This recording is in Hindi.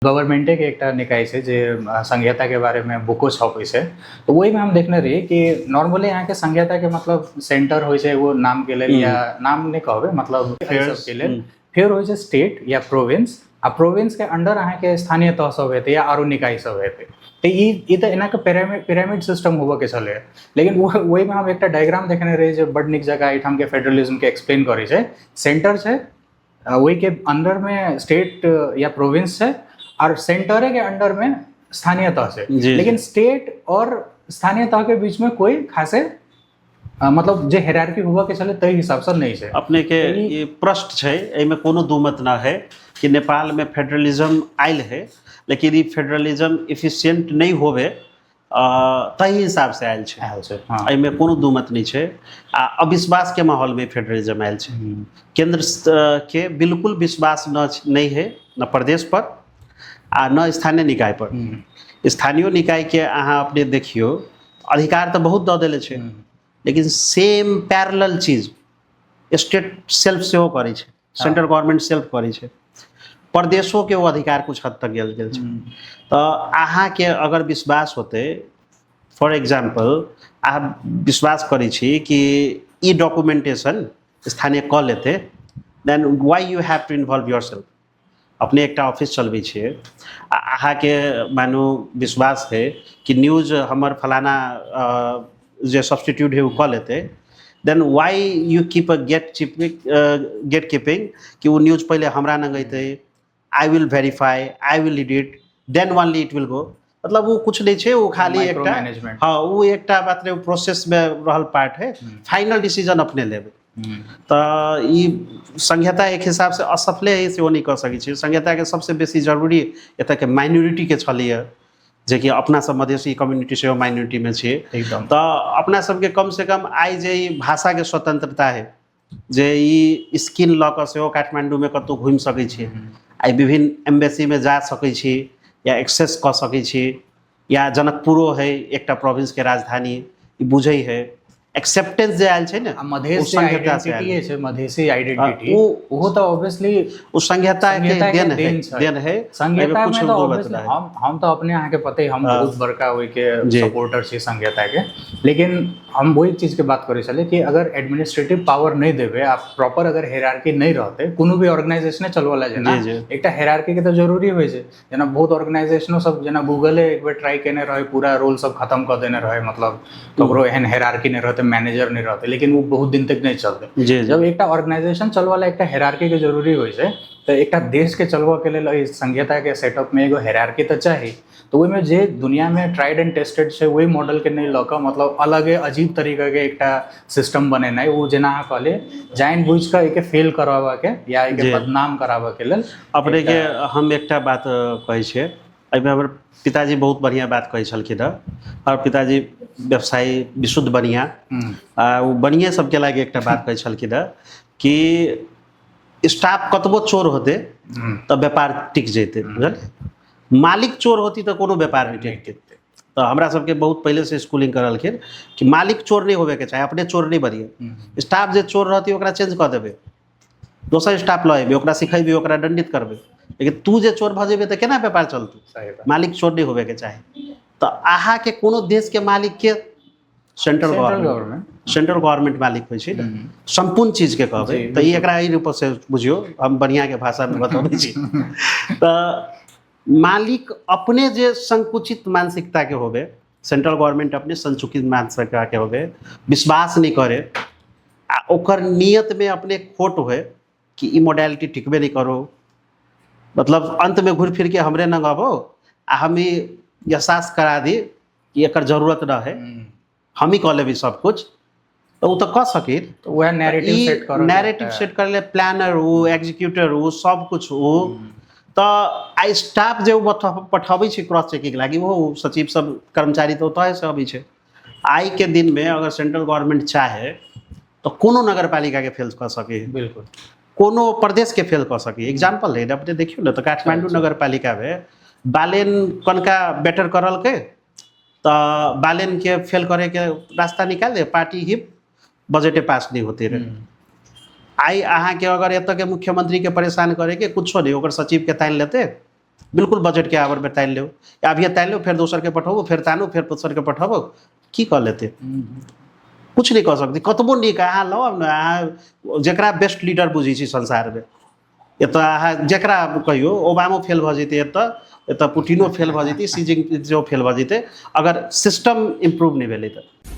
गवर्नमेंटे के एक निकाय से जे संहिता के बारे में बुको छपे से तो वही में हम देखने रही कि नॉर्मली यहाँ के संहिता के मतलब सेंटर हो वो नाम के लिए या नाम नहीं कहबे मतलब के लिए फिर हो स्टेट या प्रोविंस आ प्रोविंस के अंडर अहाँ के स्थानीय तह सब हेतै या आरो निकाय सब हेतै तो ई तो एना के पिरामिड सिस्टम होबे के चले लेकिन वही में हम एक डायग्राम देखने रही जो बड़ निक जगह एठाम के फेडरलिज्म के एक्सप्लेन करे छे सेंटर छे वही के अंदर में स्टेट या प्रोविंस है और सेंटर के अंडर में स्थानीय तह से लेकिन स्टेट और स्थानीय तह के बीच में कोई खासे मतलब जे हायरार्की हुआ के चले तई हिसाब से नहीं है अपने के ये प्रश्न है एमे कोनो दू मत ना है कि नेपाल में फेडरलिज्म आयल है लेकिन ये फेडरलिज्म इफिशिएंट नहीं होवे तही हिसाब से आयल है एमे कोनो दू मत नहीं है अविश्वास के माहौल में फेडरलिज्म आयल है केंद्र के बिल्कुल विश्वास नहीं है न प्रदेश पर आ न स्थानीय निकाय पर स्थानीय निकाय के अहाँ अपने देखियो अधिकार तो बहुत दे देले छे लेकिन सेम पैरेलल चीज स्टेट सेल्फ से हो करे छे सेंट्रल गवर्नमेंट सेल्फ करे छे प्रदेशों के वो अधिकार कुछ हद तक गेल छे तो अहाँ के अगर विश्वास होते फॉर एग्जांपल आप विश्वास करे छी कि ई डॉक्यूमेंटेशन स्थानीय क लेते then why you have to involve yourself अपने एक ऑफिस चलबे छे अहाँ के मानो विश्वास है कि न्यूज हमर फलाना जो सब्सटीट्यूट है वो कह लेते then why you keep a gatekeeping कि वो न्यूज पहले हमरा न गई I will verify I will edit then only it will go मतलब वो कुछ नहीं है वो खाली एक हाँ वो एक बात प्रोसेस में रहल पार्ट है फाइनल डिसीजन अपने लेवे तो ये संहिता एक हिसाब से असफले है से वो नहीं कर सकी संहिता के सबसे बेसी जरूरी एतऽ के माइनॉरिटी के छलिए जे कि अपना सब मधेसी कम्युनिटी से माइनॉरिटी में छे एकदम तो अपना सब के कम से कम आई जे भाषा के स्वतंत्रता है जे ई स्किन लऽ कऽ सेहो काठमांडू में कतौ घूम सकै छी आई विभिन्न एम्बेसी में जा सकै छी या एक्सेस कऽ सकै छी या जनकपुरो है एकटा प्रोविंस के राजधानी ई बुझै है एक्सेप्टेंस जे आयल छै ने मधेसी आइडेंटिटी है मधेसी आइडेंटिटी वो तो ऑब्वियसली उस संहिता के देन है संहिता में तो ऑब्वियसली हम तो अपने यहाँ के पते हम बहुत बड़का हुई के सपोर्टर छी संहिता के लेकिन हम वही चीज के बात करे चले कि अगर एडमिनिस्ट्रेटिव पावर नहीं देवे आप प्रॉपर अगर हायरार्की नहीं रहते कोनो भी ऑर्गेनाइजेशन चलवाला जे ना एकटा हायरार्की के तो जरूरी होय छै जेना बहुत ऑर्गेनाइजेशनो सब जेना गूगले एक बार ट्राई केने रहे पूरा रोल सब खत्म कर देने रहे मतलब ककरो एहन हायरार्की नहीं रहते मैनेजर नहीं रहते लेकिन वो बहुत दिन तक नहीं चलते जब एक ऑर्गेनाइजेशन चलवाला एक हायरार्की के जरूरी हो तो एक देश के चलवा के लिए संहिता के सेटअप में एगो हायरार्की तो चाहिए तो वही में जे दुनिया में ट्राइड एंड टेस्टेड से वही मॉडल के नहीं लऽ मतलब अलग अजीब तरीका के एक सिस्टम बनेनाइ वो जेना अहाँ कहले जान बुझ के एक फेल कराबा के या एक बदनाम कराबा के लेल अपने के हम एक बात कहै छियै एहिमे हमर पिताजी बहुत बढ़िया बात कहै छलखिन और पिताजी व्यवसायी विशुद्ध बढ़िया वो बढ़िया सबके लागे एक बात कहै छलखिन कि स्टाफ कतबो चोर होते तो व्यापार टिक जेते बुझल मालिक चोर होती तो कोनो व्यापार नहीं टिकते तो हमरा सबके बहुत पहले से स्कूलिंग करलखिन कि मालिक चोर नहीं होवे के चाहे अपने चोर नहीं बनिए स्टाफ जे चोर रहती ओकरा चेंज कर देबे दोसर स्टाफ लऽ एबे ओकरा सिखेबे ओकरा दंडित करबे लेकिन तू जे चोर भऽ जेबे तो केना व्यापार चलतै मालिक चोर नहीं होवे के चाहे तो अहाँ के कोनो देश के मालिक के सेंट्रल गवर्नमेंट मालिक होइ छै संपूर्ण चीज के कहबै तो ई एकरा ई रूप से बुझियो हम बढ़िया के भाषा में बताबै छी तो मालिक अपने जे संकुचित मानसिकता के होबे सेंट्रल गवर्नमेंट अपने संकुचित मानसिकता के होबे विश्वास नहीं करे आ ओकर नियत में अपने खोट होए कि ई मॉडलिटी टिकबे नहीं करो मतलब अंत में घूर फिर के हमरे न गबो आ हम ई एहसास करा दी कि एकर जरूरत न है हम ही कह लेबी सब कुछ तो वो तो कह सके तो वह नैरेटिव सेट कर ले प्लानर वो एग्जीक्यूटर वो सब कुछ वो तो आई स्टाफ जो पठाबे क्रॉस चेकिंग लगी वो सचिव सब कर्मचारी तो तय से अभी है आई के दिन में अगर सेंट्रल गवर्नमेंट चाहे तो कोनो नगर पालिका के फेल कर सके बिल्कुल कोनो प्रदेश के फेल कर सके एग्जाम्पल है अपने देखियो ना तो काठमांडू नगर पालिका में बालेन कनका बेटर करल के तो बालेन के फेल करे के रास्ता निकाल दे पार्टी ही बजटे पास नहीं होते रहे आई अहाँ के अगर एत के मुख्यमंत्री के परेशान करे के कुछ नहीं सचिव के तान लेते बिल्कुल बजट के आवर में ताल लो, या अभी ताल लो फिर दोसर के पठाबो, फिर तानू फिर दोसर के पठाबो, की कह लेते? कुछ नहीं कह सकती। कतबो नीक अहाँ लो ने, अहाँ जकरा बेस्ट लीडर बुझी छी संसार में, एत अहाँ जकरा कहियो ओबामो फेल भ जेतै, एत पुटिनो फेल भ जेतै, सी जिनपिंगो फेल भ जेतै, अगर सिस्टम इम्प्रूव नहीं भेलै त।